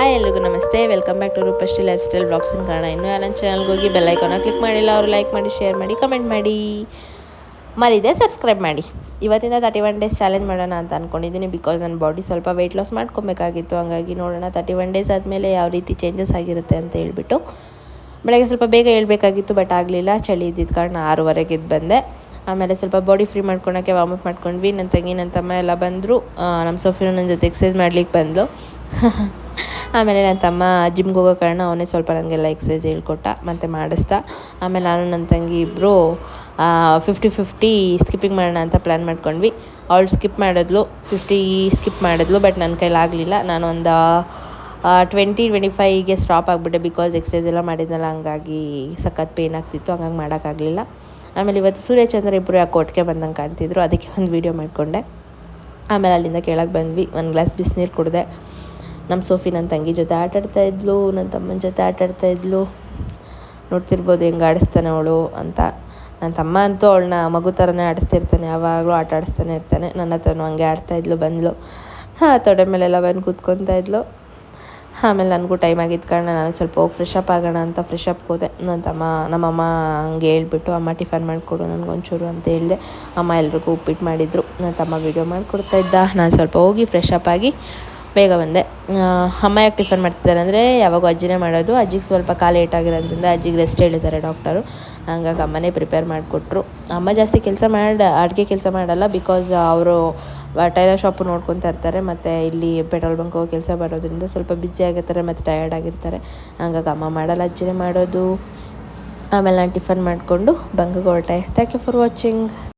Hi ಎಲ್ರಿಗೂ ನಮಸ್ತೆ, welcome back to Roopashree lifestyle blogs in Kannada. ಇನ್ನೂ ನನ್ನ ಚಾನಲ್ಗೆ ಹೋಗಿ ಬೆಲ್ ಐಕಾನ ಕ್ಲಿಕ್ ಮಾಡಿಲ್ಲ ಅವರು ಲೈಕ್ ಮಾಡಿ, ಶೇರ್ ಮಾಡಿ, ಕಮೆಂಟ್ ಮಾಡಿ, ಮರಿದೆ ಸಬ್ಸ್ಕ್ರೈಬ್ ಮಾಡಿ. ಇವತ್ತಿಂದ 31 ಡೇಸ್ ಚಾಲೆಂಜ್ ಮಾಡೋಣ ಅಂತ ಅಂದ್ಕೊಂಡಿದ್ದೀನಿ. ಬಿಕಾಸ್ ನನ್ನ ಬಾಡಿ ಸ್ವಲ್ಪ ವೆಯ್ಟ್ ಲಾಸ್ ಮಾಡ್ಕೊಬೇಕಾಗಿತ್ತು. ಹಂಗಾಗಿ ನೋಡೋಣ 31 ಡೇಸ್ ಆದಮೇಲೆ ಯಾವ ರೀತಿ ಚೇಂಜಸ್ ಆಗಿರುತ್ತೆ ಅಂತ ಹೇಳ್ಬಿಟ್ಟು. ಬೆಳಗ್ಗೆ ಸ್ವಲ್ಪ ಬೇಗ ಹೇಳ್ಬೇಕಾಗಿತ್ತು, ಬಟ್ ಆಗಲಿಲ್ಲ. ಚಳಿ ಇದ್ದಿದ್ದ ಕಾರಣ 6:30ಗೆ ಎದ್ದು ಬಂದೆ. ಆಮೇಲೆ ಸ್ವಲ್ಪ ಬಾಡಿ ಫ್ರೀ ಮಾಡ್ಕೊಳಕ್ಕೆ ವಾರ್ಮಪ್ ಮಾಡ್ಕೊಂಡ್ವಿ. ನನ್ನ ತಂಗಿ ನನ್ನ ತಮ್ಮ ಎಲ್ಲ ಬಂದರು. ನಮ್ಮ ಸೋಫಿನ ನನ್ನ ಜೊತೆ ಎಕ್ಸಸೈಸ್ ಮಾಡ್ಲಿಕ್ಕೆ ಬಂದು ಆಮೇಲೆ ನನ್ನ ತಮ್ಮ ಜಿಮ್ಗೆ ಹೋಗೋ ಕಾರಣ ಅವನೇ ಸ್ವಲ್ಪ ನನಗೆಲ್ಲ ಎಕ್ಸಸೈಸ್ ಹೇಳ್ಕೊಟ್ಟ ಮತ್ತು ಮಾಡಿಸ್ದ. ಆಮೇಲೆ ನಾನು ನನ್ನ ತಂಗಿ ಇಬ್ಬರು 50-50 ಸ್ಕಿಪ್ಪಿಂಗ್ ಮಾಡೋಣ ಅಂತ ಪ್ಲ್ಯಾನ್ ಮಾಡ್ಕೊಂಡ್ವಿ. ಅವಳು ಸ್ಕಿಪ್ ಮಾಡಿದ್ಲು, 50 ಸ್ಕಿಪ್ ಮಾಡಿದ್ಲು, ಬಟ್ ನನ್ನ ಕೈಲಾಗಲಿಲ್ಲ. ನಾನು ಒಂದು 20-25ಗೆ ಸ್ಟಾಪ್ ಆಗಿಬಿಟ್ಟೆ. ಬಿಕಾಸ್ ಎಕ್ಸಸೈಸ್ ಎಲ್ಲ ಮಾಡಿದ್ನಲ್ಲ, ಹಂಗಾಗಿ ಸಖತ್ ಪೇನ್ ಆಗ್ತಿತ್ತು, ಹಂಗಾಗಿ ಮಾಡೋಕ್ಕಾಗಲಿಲ್ಲ. ಆಮೇಲೆ ಇವತ್ತು ಸೂರ್ಯಚಂದ್ರ ಇಬ್ಬರು ಯಾಕೆ ಒಟ್ಟಿಗೆ ಬಂದಂಗೆ ಕಾಣ್ತಿದ್ರು, ಅದಕ್ಕೆ ಒಂದು ವೀಡಿಯೋ ಮಾಡಿಕೊಂಡೆ. ಆಮೇಲೆ ಅಲ್ಲಿಂದ ಕೆಳಗೆ ಬಂದ್ವಿ. ಒಂದು ಗ್ಲಾಸ್ ಬಿಸಿನೀರು ಕುಡಿದೆ. ನಮ್ಮ ಸೋಫಿ ನನ್ನ ತಂಗಿ ಜೊತೆ ಆಟಾಡ್ತಾಯಿದ್ಲು, ನನ್ನ ತಮ್ಮನ ಜೊತೆ ಆಟಾಡ್ತಾಯಿದ್ಲು. ನೋಡ್ತಿರ್ಬೋದು ಹೆಂಗೆ ಆಡಿಸ್ತಾನೆ ಅವಳು ಅಂತ. ನನ್ನ ತಮ್ಮ ಅಂತೂ ಅವಳನ್ನ ಮಗು ಥರನೇ ಆಡಿಸ್ತಿರ್ತಾನೆ, ಯಾವಾಗಲೂ ಆಟ ಆಡಿಸ್ತಾನೆ ಇರ್ತಾನೆ. ನನ್ನ ಹತ್ರನೂ ಹಂಗೆ ಆಡ್ತಾಯಿದ್ಲು. ಬಂದಳು, ತೊಡೆ ಮೇಲೆಲ್ಲ ಬಂದು ಕೂತ್ಕೊತಾ ಇದ್ಲು. ಆಮೇಲೆ ನನಗೂ ಟೈಮ್ ಆಗಿದ್ದ ಕಾರಣ ನಾನು ಸ್ವಲ್ಪ ಹೋಗಿ ಫ್ರೆಶ್ ಅಪ್ ಆಗೋಣ ಅಂತ ಫ್ರೆಶ್ ಅಪ್ಗೆ ಹೋದೆ. ನಮ್ಮಮ್ಮ ಹಂಗೆ ಹೇಳ್ಬಿಟ್ಟು, ಅಮ್ಮ ಟಿಫನ್ ಮಾಡಿಕೊಡು ನನಗೊಂಚೂರು ಅಂತ ಹೇಳಿದೆ. ಅಮ್ಮ ಎಲ್ರಿಗೂ ಉಪ್ಪಿಟ್ಟು ಮಾಡಿದರು. ನನ್ನ ತಮ್ಮ ವೀಡಿಯೋ ಮಾಡಿಕೊಡ್ತಾ ಇದ್ದ. ನಾನು ಸ್ವಲ್ಪ ಹೋಗಿ ಫ್ರೆಶ್ ಅಪ್ ಆಗಿ ಬೇಗ ಬಂದೆ. ಅಮ್ಮ ಯಾಕೆ ಟಿಫನ್ ಮಾಡ್ತಿದ್ದಾರೆ ಅಂದರೆ, ಯಾವಾಗೂ ಅಜ್ಜಿನೇ ಮಾಡೋದು. ಅಜ್ಜಿಗೆ ಸ್ವಲ್ಪ ಕಾಲು ಏಟಾಗಿರೋದ್ರಿಂದ ಅಜ್ಜಿಗೆ ರೆಸ್ಟ್ ಹೇಳಿದ್ದಾರೆ ಡಾಕ್ಟರು. ಹಂಗಾಗಿ ಅಮ್ಮನೇ ಪ್ರಿಪೇರ್ ಮಾಡಿಕೊಟ್ರು. ಅಮ್ಮ ಜಾಸ್ತಿ ಅಡುಗೆ ಕೆಲಸ ಮಾಡಲ್ಲ. ಬಿಕಾಸ್ ಅವರು ಟೈಲರ್ ಶಾಪು ನೋಡ್ಕೊತಾ ಇರ್ತಾರೆ, ಮತ್ತು ಇಲ್ಲಿ ಪೆಟ್ರೋಲ್ ಬಂಕ್ ಹೋಗಿ ಕೆಲಸ ಮಾಡೋದ್ರಿಂದ ಸ್ವಲ್ಪ ಬ್ಯುಸಿ ಆಗಿರ್ತಾರೆ ಮತ್ತು ಟಯರ್ಡ್ ಆಗಿರ್ತಾರೆ. ಹಂಗಾಗಿ ಅಮ್ಮ ಮಾಡಲ್ಲ, ಅಜ್ಜಿನೇ ಮಾಡೋದು. ಆಮೇಲೆ ನಾನು ಟಿಫನ್ ಮಾಡಿಕೊಂಡು ಬಂಗಿಗೆ ಹೊರಟೆ. Thank you for watching.